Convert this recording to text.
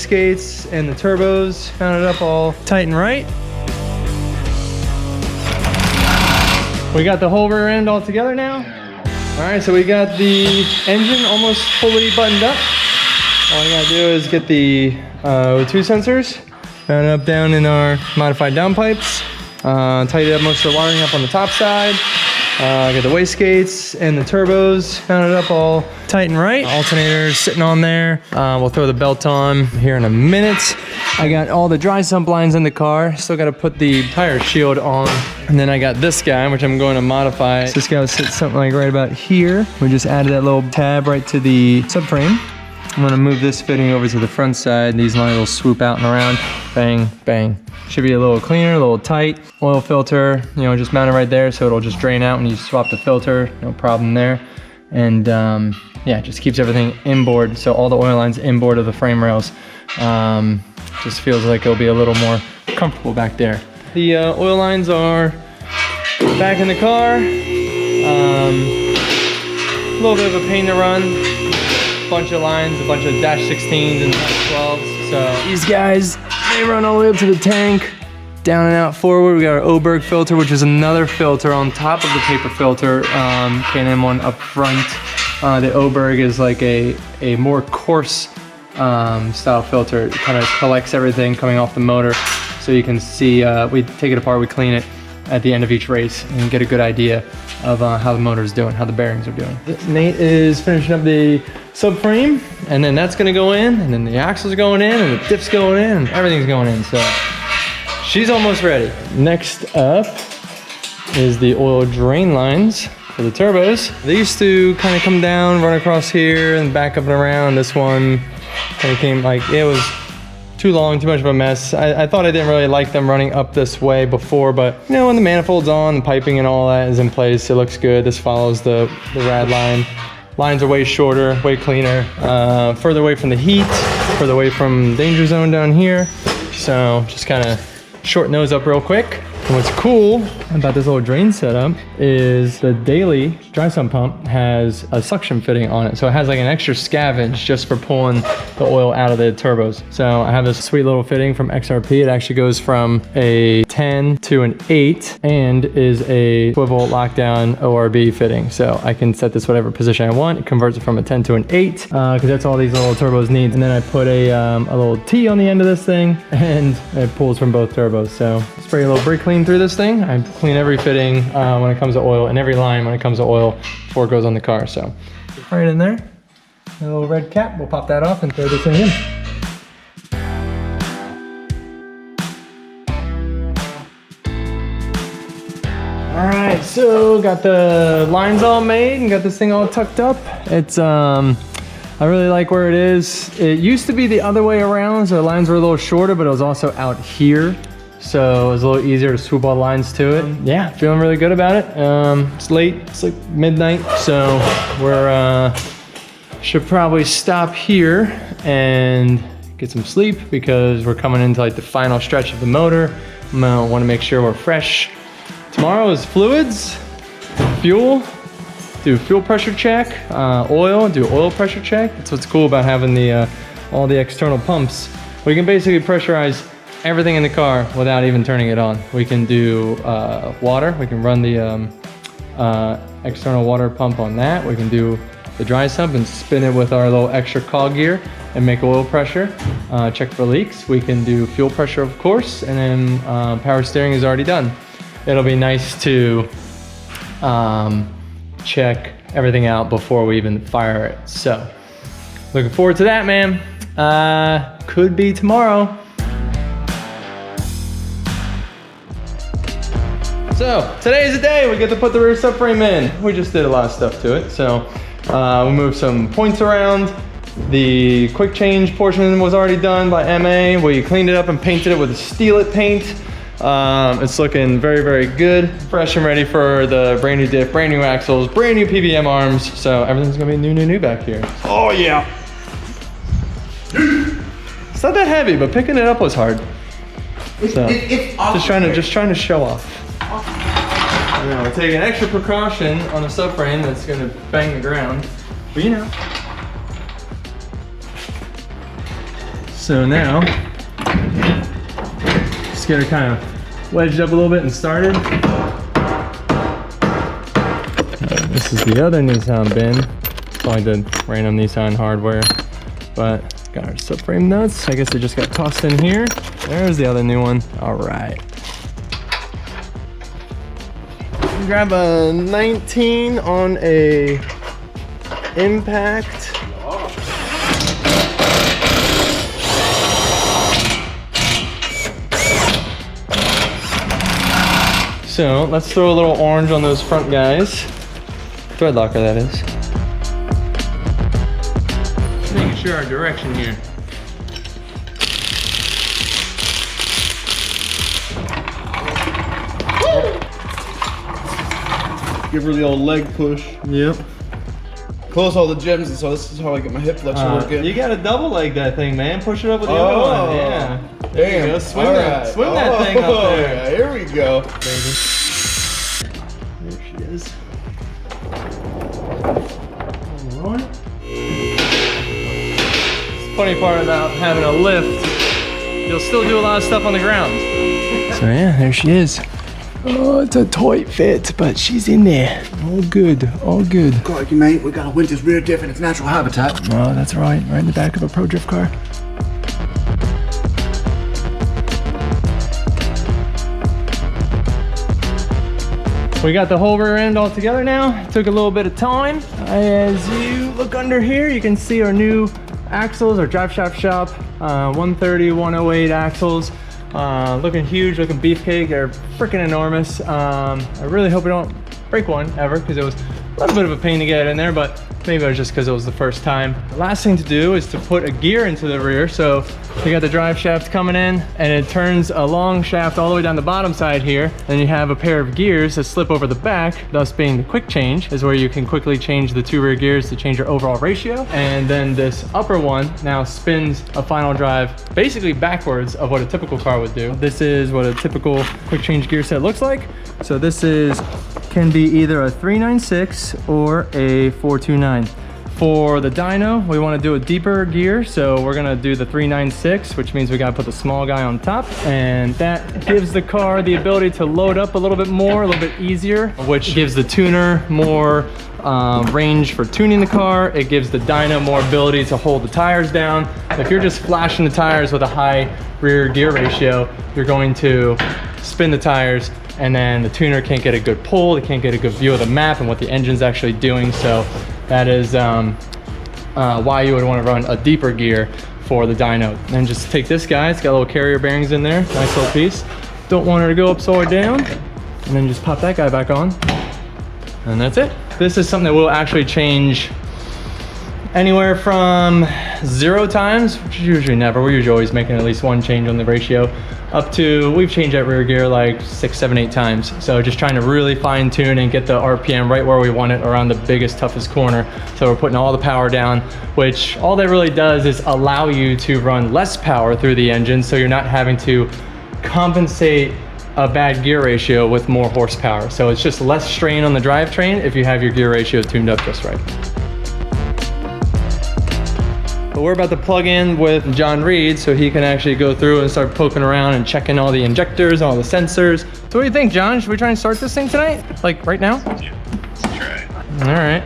wastegates and the turbos mounted up all tight and right. We got the whole rear end all together now. All right, so we got the engine almost fully buttoned up. All I gotta do is get the O2 sensors mounted up down in our modified downpipes. Tighten up most of the wiring up on the top side. Get the wastegates and the turbos mounted up all tight and right. Alternators sitting on there. We'll throw the belt on here in a minute. I got all the dry sump lines in the car. Still got to put the tire shield on. And then I got this guy, which I'm going to modify. So this guy will sit something like right about here. We just added that little tab right to the subframe. I'm gonna move this fitting over to the front side. These lines will swoop out and around. Bang, bang. Should be a little cleaner, a little tight. Oil filter, you know, just mounted right there so it'll just drain out when you swap the filter. No problem there. And yeah, just keeps everything inboard. So all the oil lines inboard of the frame rails. Just feels like it'll be a little more comfortable back there. The oil lines are back in the car. A little bit of a pain to run. Bunch of lines, a bunch of dash 16s and dash 12s. So these guys, they run all the way up to the tank, down and out forward. We got our Oberg filter, which is another filter on top of the paper filter. K&M one up front. The Oberg is like a more coarse style filter. It kind of collects everything coming off the motor. So you can see, we take it apart, we clean it at the end of each race and get a good idea of how the motor is doing, how the bearings are doing. Nate is finishing up the subframe, and then that's gonna go in, and then the axle's going in, and the dip's going in, and everything's going in, so she's almost ready. Next up is the oil drain lines for the turbos. They used to kind of come down, run across here, and back up and around. This one kind of came like, it was too long, too much of a mess. I thought I didn't really like them running up this way before, but you know, when the manifold's on, the piping and all that is in place, it looks good. This follows the rad line. Lines are way shorter, way cleaner, further away from the heat, further away from danger zone down here. So just kind of shorten those up real quick. And what's cool about this little drain setup is the daily dry sump pump has a suction fitting on it. So it has like an extra scavenge just for pulling the oil out of the turbos. So I have this sweet little fitting from XRP. It actually goes from a 10 to an 8 and is a swivel lockdown ORB fitting. So I can set this whatever position I want. It converts it from a 10 to an 8 because that's all these little turbos need. And then I put a little T on the end of this thing and it pulls from both turbos. So spray a little brake clean through this thing. I clean every fitting when it comes to oil and every line when it comes to oil before it goes on the car. So right in there, a little red cap, we'll pop that off and throw this thing in. All right, so got the lines all made and got this thing all tucked up. It's I really like where it is. It used to be the other way around, so the lines were a little shorter, but it was also out here. So it was a little easier to swoop all the lines to it. Yeah, feeling really good about it. It's late, it's like midnight, so we're should probably stop here and get some sleep because we're coming into like the final stretch of the motor. I want to make sure we're fresh. Tomorrow is fluids, fuel, do fuel pressure check, oil, do oil pressure check. That's what's cool about having the all the external pumps. We can basically pressurize everything in the car without even turning it on. We can do water. We can run the external water pump on that. We can do the dry sump and spin it with our little extra cog gear and make oil pressure, check for leaks. We can do fuel pressure, of course, and then power steering is already done. It'll be nice to check everything out before we even fire it. So looking forward to that, man. Could be tomorrow. So today's the day we get to put the rear subframe in. We just did a lot of stuff to it. So we moved some points around. The quick change portion was already done by MA. We cleaned it up and painted it with a Steel It paint. It's looking very, very good. Fresh and ready for the brand new diff, brand new axles, brand new PVM arms. So everything's gonna be new back here. Oh yeah. It's not that heavy, but picking it up was hard. So just trying to show off. You know, we're taking extra precaution on a subframe that's gonna bang the ground, but you know. So now, just get her kind of wedged up a little bit and started. This is the other Nissan bin. Probably did random Nissan hardware, but got our subframe nuts. I guess they just got tossed in here. There's the other new one. All right. Grab a 19 on a impact. So let's throw a little orange on those front guys. Thread locker, that is. Making sure our direction here. Give her the old leg push. Yep. Close all the gyms, and so this is how I get my hip flexion working. You gotta double leg that thing, man. Push it up with the other one. Yeah. There you go. Swim that thing up there. Yeah, here we go. Baby. There she is. All right. The funny part about having a lift, you'll still do a lot of stuff on the ground. So yeah, there she is. Oh, it's a tight fit, but she's in there. All good, all good. Crikey, mate, we gotta win this rear diff in its natural habitat. Oh, that's right in the back of a pro drift car. We got the whole rear end all together now. Took a little bit of time. As you look under here, you can see our new axles, our drive shaft shop, 130, 108 axles. Looking huge, looking beefcake. They're freaking enormous. I really hope we don't break one ever, because it was a little bit of a pain to get in there, but maybe it was just because it was the first time. The last thing to do is to put a gear into the rear. So you got the drive shaft coming in, and it turns a long shaft all the way down the bottom side here. Then you have a pair of gears that slip over the back, thus being the quick change, is where you can quickly change the two rear gears to change your overall ratio. And then this upper one now spins a final drive basically backwards of what a typical car would do. This is what a typical quick change gear set looks like. So this can be either a 396 or a 429. For the dyno, we want to do a deeper gear, so we're gonna do the 396, which means we gotta put the small guy on top, and that gives the car the ability to load up a little bit more, a little bit easier, which gives the tuner more range for tuning the car. It gives the dyno more ability to hold the tires down. If you're just flashing the tires with a high rear gear ratio, you're going to spin the tires, and then the tuner can't get a good pull, they can't get a good view of the map and what the engine's actually doing. So that is why you would want to run a deeper gear for the dyno. And then just take this guy, it's got little carrier bearings in there, nice little piece. Don't want her to go upside down, and then just pop that guy back on, and that's it. This is something that will actually change anywhere from 0 times, which is usually never, we're usually always making at least one change on the ratio, up to, we've changed that rear gear like 6, 7, 8 times. So just trying to really fine tune and get the RPM right where we want it, around the biggest, toughest corner. So we're putting all the power down, which all that really does is allow you to run less power through the engine, so you're not having to compensate a bad gear ratio with more horsepower. So it's just less strain on the drivetrain if you have your gear ratio tuned up just right. But we're about to plug in with John Reed so he can actually go through and start poking around and checking all the injectors, all the sensors. So what do you think, John? Should we try and start this thing tonight? Like right now? Yeah, let's try. All right.